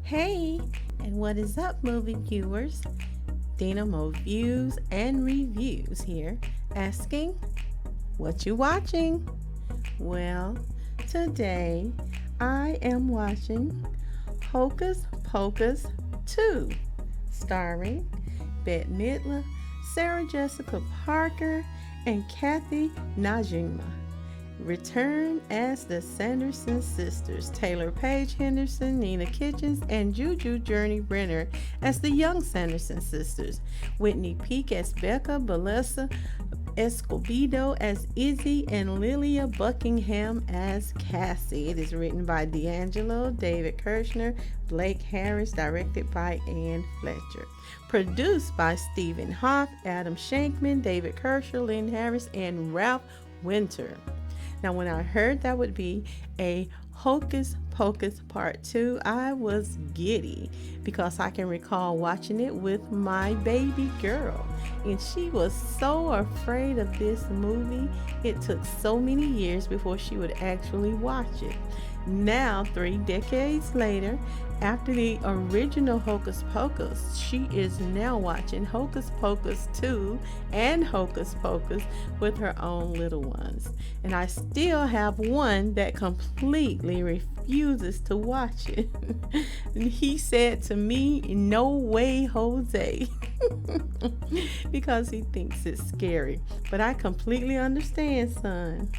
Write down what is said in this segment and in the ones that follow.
Hey, and what is up, movie viewers? Dena Mo Views and Reviews here, asking, what you watching? Well, today I am watching Hocus Pocus 2, starring Bette Midler, Sarah Jessica Parker, and Kathy Najima. Return as the Sanderson sisters, Taylor Paige Henderson, Nina Kitchens, and Juju Journey Renner as the young Sanderson sisters, Whitney Peak as Becca, Belissa Escobedo as Izzy, and Lilia Buckingham as Cassie. It is written by D'Angelo, David Kirshner, Blake Harris, directed by Ann Fletcher. Produced by Stephen Hoff, Adam Shankman, David Kirscher, Lynn Harris, and Ralph Winter. Now, when I heard that would be a Hocus Pocus Part 2, I was giddy because I can recall watching it with my baby girl. And she was so afraid of this movie, it took so many years before she would actually watch it. Now, 3 decades later, after the original Hocus Pocus, she is now watching Hocus Pocus 2 and Hocus Pocus with her own little ones. And I still have one that completely refuses to watch it. And he said to me, "No way, Jose," because he thinks it's scary. But I completely understand, son.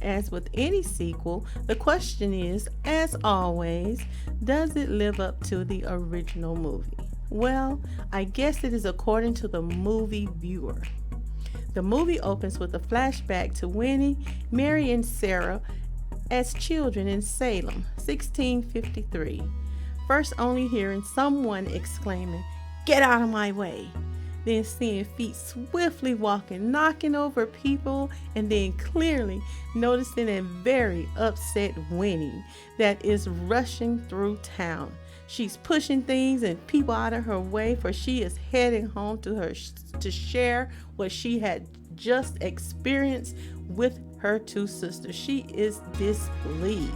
As with any sequel, the question is, as always, does it live up to the original movie? Well, I guess it is according to the movie viewer. The movie opens with a flashback to Winnie, Mary, and Sarah as children in Salem, 1653. First only hearing someone exclaiming, "Get out of my way!" Then seeing feet swiftly walking, knocking over people, and then clearly noticing a very upset Winnie that is rushing through town. She's pushing things and people out of her way, for she is heading home to share what she had just experienced with her 2 sisters. She is displeased.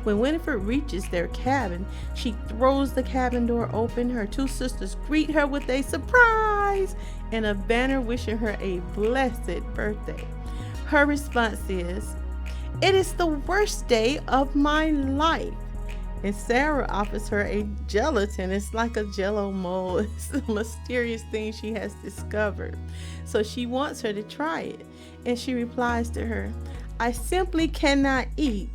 When Winifred reaches their cabin, she throws the cabin door open. Her 2 sisters greet her with a surprise and a banner wishing her a blessed birthday. Her response is, "It is the worst day of my life." And Sarah offers her a gelatin. It's like a jello mold. It's a mysterious thing she has discovered. So she wants her to try it. And she replies to her, "I simply cannot eat,"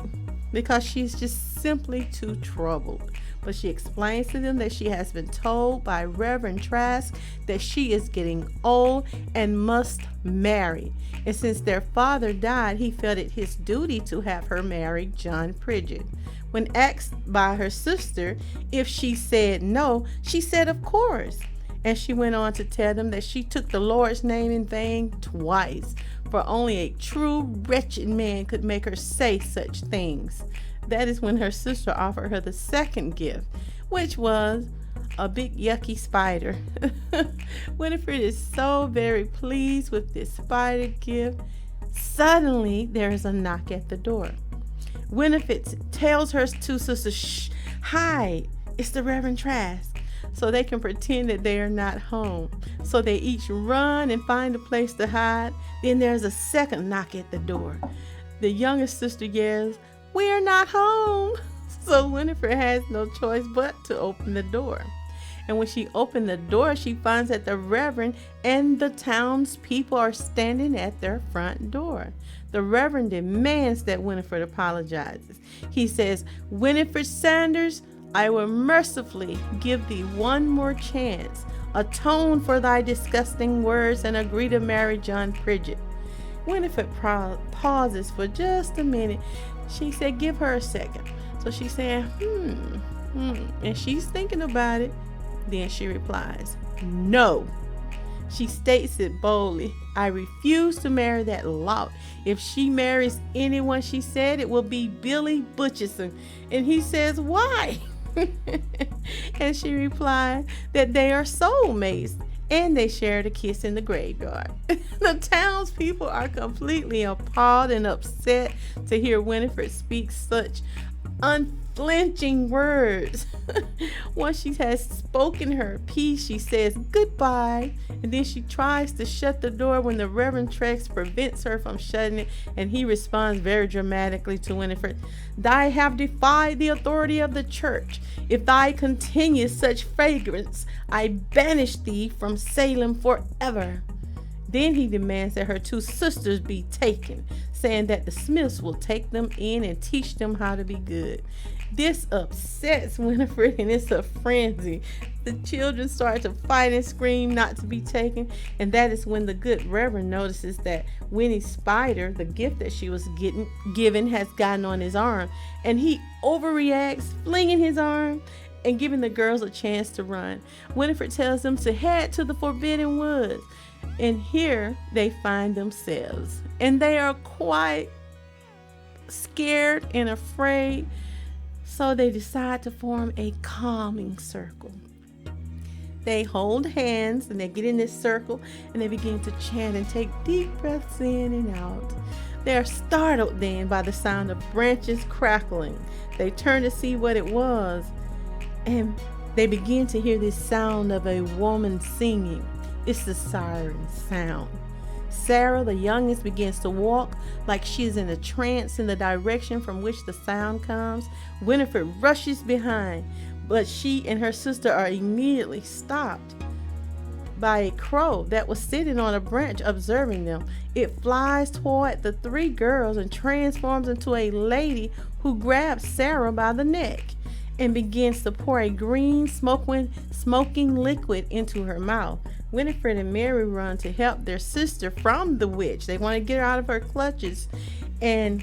because she's just simply too troubled. But she explains to them that she has been told by Reverend Trask that she is getting old and must marry. And since their father died, he felt it his duty to have her marry John Pridgett. When asked by her sister if she said no, she said of course. And she went on to tell them that she took the Lord's name in vain twice, for only a true wretched man could make her say such things. That is when her sister offered her the second gift, which was a big yucky spider. Winifred is so very pleased with this spider gift. Suddenly, there is a knock at the door. Winifred tells her 2 sisters, "Shh, hide, it's the Reverend Trask," so they can pretend that they are not home. So they each run and find a place to hide. Then there's a second knock at the door. The youngest sister yells, "We are not home." So Winifred has no choice but to open the door. And when she opened the door, she finds that the Reverend and the townspeople are standing at their front door. The Reverend demands that Winifred apologizes. He says, "Winifred Sanders, I will mercifully give thee one more chance. Atone for thy disgusting words and agree to marry John Pridgett." Winifred pauses for just a minute. She said, "Give her a second." So she's saying, and she's thinking about it. Then she replies, "No." She states it boldly. "I refuse to marry that lout. If she marries anyone," she said, "it will be Billy Butcherson." And he says, "Why?" And she replied that they are soulmates and they shared a kiss in the graveyard. The townspeople are completely appalled and upset to hear Winifred speak such unflinching words. Once she has spoken her piece, she says goodbye, and then she tries to shut the door when the Reverend Trex prevents her from shutting it, and he responds very dramatically to Winifred, "Thou have defied the authority of the church. If thou continue such fragrance, I banish thee from Salem forever." Then he demands that her two sisters be taken, saying that the Smiths will take them in and teach them how to be good. This upsets Winifred, and it's a frenzy. The children start to fight and scream not to be taken, and that is when the good Reverend notices that Winnie's spider, the gift that she was given, has gotten on his arm, and he overreacts, flinging his arm and giving the girls a chance to run. Winifred tells them to head to the Forbidden Woods, and here they find themselves, and they are quite scared and afraid. So they decide to form a calming circle. They hold hands and they get in this circle and they begin to chant and take deep breaths in and out. They are startled then by the sound of branches crackling. They turn to see what it was, and they begin to hear this sound of a woman singing. It's the siren sound. Sarah, the youngest, begins to walk like she is in a trance in the direction from which the sound comes. Winifred rushes behind, but she and her sister are immediately stopped by a crow that was sitting on a branch observing them. It flies toward the three girls and transforms into a lady who grabs Sarah by the neck and begins to pour a green smoking liquid into her mouth. Winifred and Mary run to help their sister from the witch. They want to get her out of her clutches, and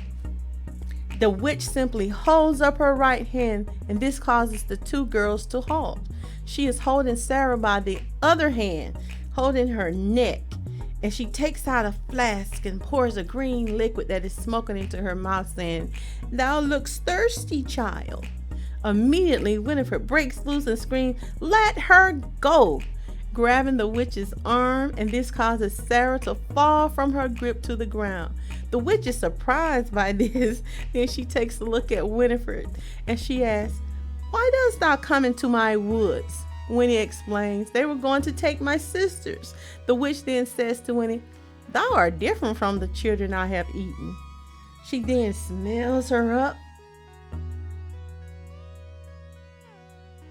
the witch simply holds up her right hand, and this causes the two girls to halt. She is holding Sarah by the other hand, holding her neck, and she takes out a flask and pours a green liquid that is smoking into her mouth, saying, "Thou looks thirsty, child." Immediately, Winifred breaks loose and screams, "Let her go!" grabbing the witch's arm, and this causes Sarah to fall from her grip to the ground. The witch is surprised by this. Then she takes a look at Winifred and she asks, "Why dost thou come into my woods?" Winnie explains, "They were going to take my sisters." The witch then says to Winnie, "Thou art different from the children I have eaten." She then smells her up.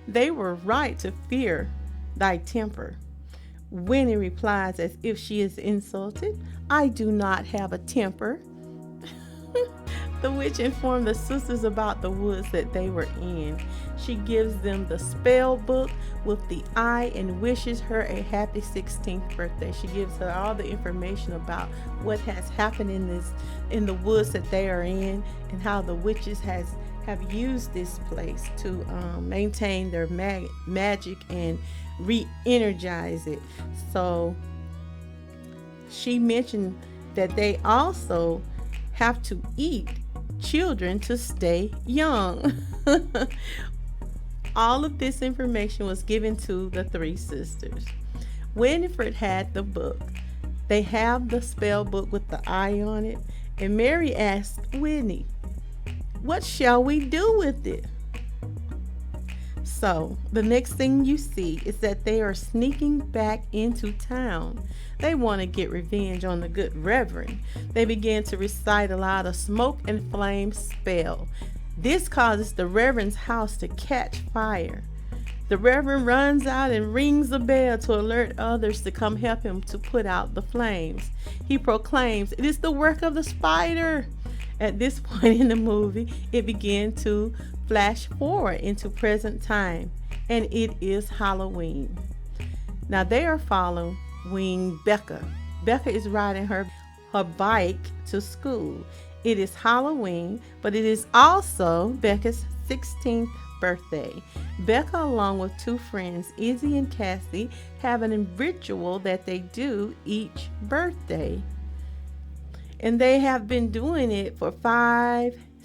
"They were right to fear thy temper." Winnie replies as if she is insulted, "I do not have a temper." The witch informed the sisters about the woods that they were in. She gives them the spell book with the eye and wishes her a happy 16th birthday. She gives her all the information about what has happened in the woods that they are in, and how the witches have used this place to maintain their magic and re-energize it. So she mentioned that they also have to eat children to stay young. All of this information was given to the three sisters. Winifred had the book. They have the spell book with the eye on it, and Mary asked Winnie, "What shall we do with it?" So the next thing you see is that they are sneaking back into town. They want to get revenge on the good Reverend. They begin to recite aloud a smoke and flame spell. This causes the Reverend's house to catch fire. The Reverend runs out and rings a bell to alert others to come help him to put out the flames. He proclaims, "It is the work of the spider." At this point in the movie, it began to flash forward into present time, and it is Halloween. Now they are following Becca. Becca is riding her bike to school. It is Halloween, but it is also Becca's 16th birthday. Becca, along with two friends, Izzy and Cassie, have a ritual that they do each birthday. And they have been doing it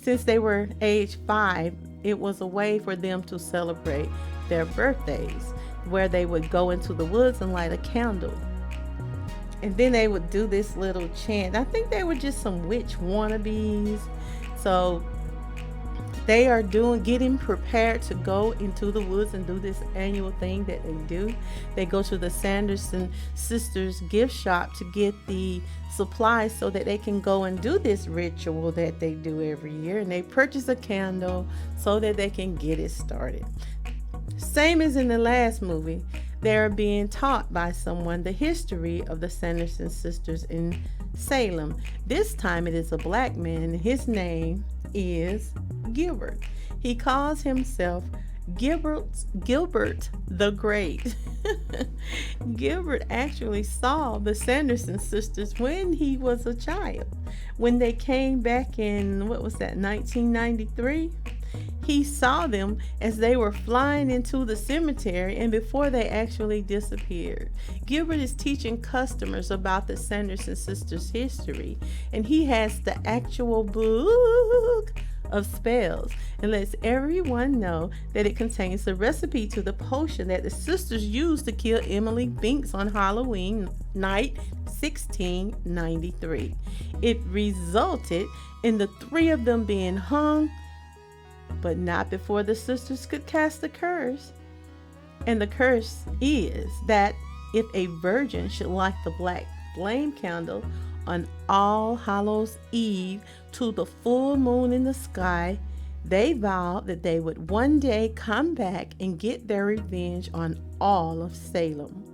since they were age 5. It was a way for them to celebrate their birthdays, where they would go into the woods and light a candle. And then they would do this little chant. I think they were just some witch wannabes. So they are getting prepared to go into the woods and do this annual thing that they do. They go to the Sanderson sisters gift shop to get the supplies so that they can go and do this ritual that they do every year, and they purchase a candle so that they can get it started. Same as in the last movie, they're being taught by someone the history of the Sanderson sisters in Salem. This time it is a black man. His name is Gilbert. He calls himself Gilbert the Great. Gilbert actually saw the Sanderson sisters when he was a child. When they came back in, 1993? He saw them as they were flying into the cemetery and before they actually disappeared. Gilbert is teaching customers about the Sanderson sisters' history, and he has the actual book of spells and lets everyone know that it contains the recipe to the potion that the sisters used to kill Emily Binks on Halloween night 1693. It resulted in the three of them being hung, but not before the sisters could cast the curse. And the curse is that if a virgin should light the black flame candle on All Hallows Eve to the full moon in the sky, they vowed that they would one day come back and get their revenge on all of Salem.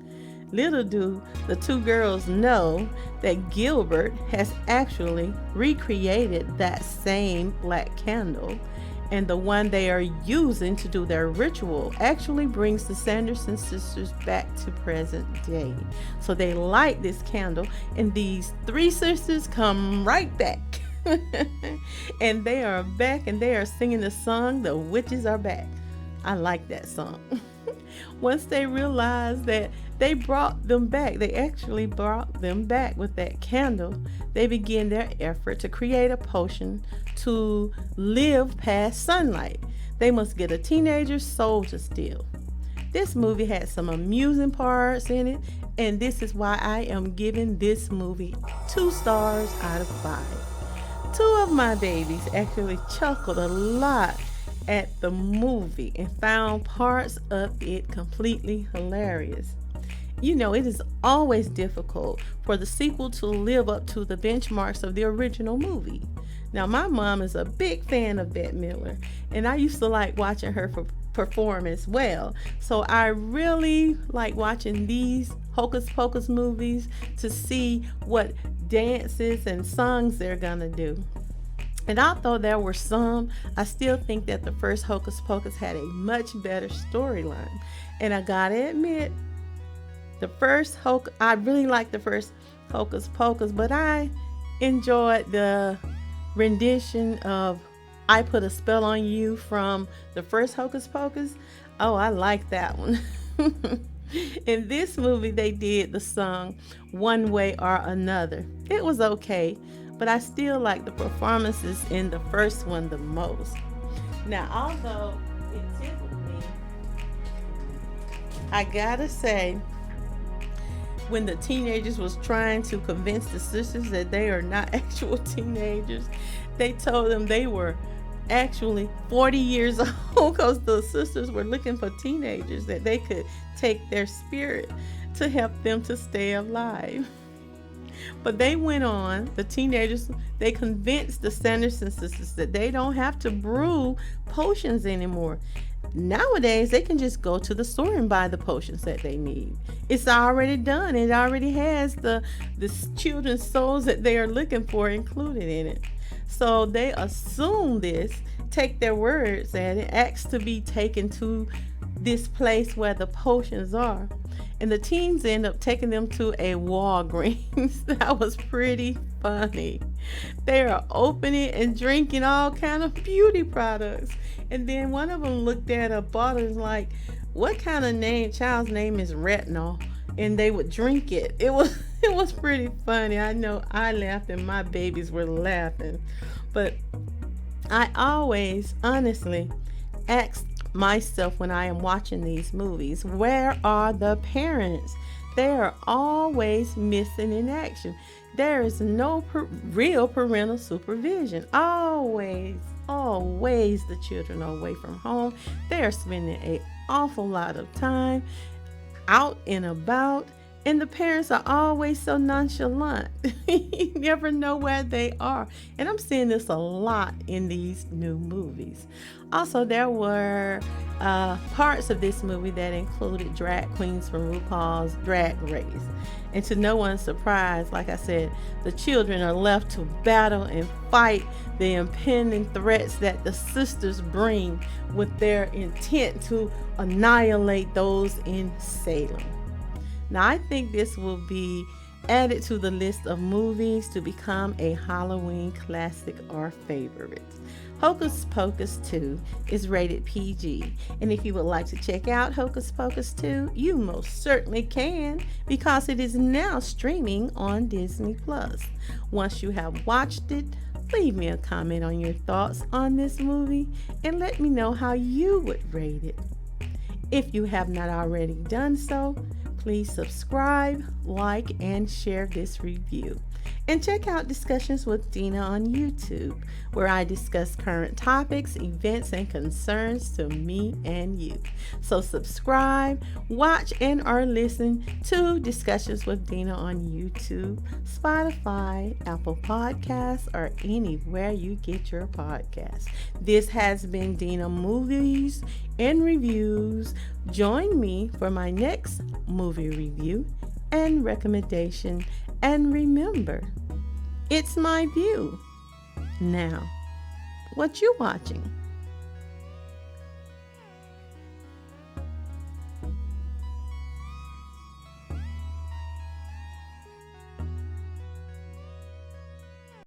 Little do the two girls know that Gilbert has actually recreated that same black candle, and the one they are using to do their ritual actually brings the Sanderson sisters back to present day. So they light this candle and these three sisters come right back. And they are back and they are singing the song, "The Witches Are Back." I like that song. Once they realized that they brought them back, they actually brought them back with that candle, they began their effort to create a potion to live past sunlight. They must get a teenager's soul to steal. This movie had some amusing parts in it, and this is why I am giving this movie 2 stars out of 5. 2 of my babies actually chuckled a lot at the movie and found parts of it completely hilarious. You know, it is always difficult for the sequel to live up to the benchmarks of the original movie. Now, my mom is a big fan of Bette Midler, and I used to like watching her perform as well. So I really like watching these Hocus Pocus movies to see what dances and songs they're gonna do. And although there were some, I still think that the first Hocus Pocus had a much better storyline. And I gotta admit, I really liked the first Hocus Pocus, but I enjoyed the rendition of "I Put a Spell on You" from the first Hocus Pocus. Oh, I like that one. In this movie, they did the song "One Way or Another." It was okay, but I still like the performances in the first one the most. Now, although it tickled me, I gotta say, when the teenagers was trying to convince the sisters that they are not actual teenagers, they told them they were actually 40 years old because the sisters were looking for teenagers that they could take their spirit to help them to stay alive. But they went on, the teenagers, they convinced the Sanderson sisters that they don't have to brew potions anymore. Nowadays, they can just go to the store and buy the potions that they need. It's already done. It already has the children's souls that they are looking for included in it. So they assume this, take their words at it, ask to be taken to this place where the potions are. And the teens end up taking them to a Walgreens. That was pretty funny. They are opening and drinking all kind of beauty products. And then one of them looked at a bottle and was like, "What kind of child's name is retinol?" And they would drink it. It was pretty funny. I know I laughed and my babies were laughing. But I always honestly ask myself when I am watching these movies, where are the parents? They are always missing in action. There is no real parental supervision. Always always the children are away from home. They are spending an awful lot of time out and about, and the parents are always so nonchalant. You never know where they are. And I'm seeing this a lot in these new movies. Also, there were parts of this movie that included drag queens from RuPaul's Drag Race. And to no one's surprise, like I said, the children are left to battle and fight the impending threats that the sisters bring with their intent to annihilate those in Salem. Now, I think this will be added to the list of movies to become a Halloween classic or favorite. Hocus Pocus 2 is rated PG, and if you would like to check out Hocus Pocus 2, you most certainly can, because it is now streaming on Disney+. Once you have watched it, leave me a comment on your thoughts on this movie and let me know how you would rate it. If you have not already done so, please subscribe, like, and share this review. And check out Discussions with Dena on YouTube, where I discuss current topics, events, and concerns to me and you. So subscribe, watch, and or listen to Discussions with Dena on YouTube, Spotify, Apple Podcasts, or anywhere you get your podcasts. This has been Dena Movies and Reviews. Join me for my next movie review and recommendation. And remember, it's my view. Now, what you watching?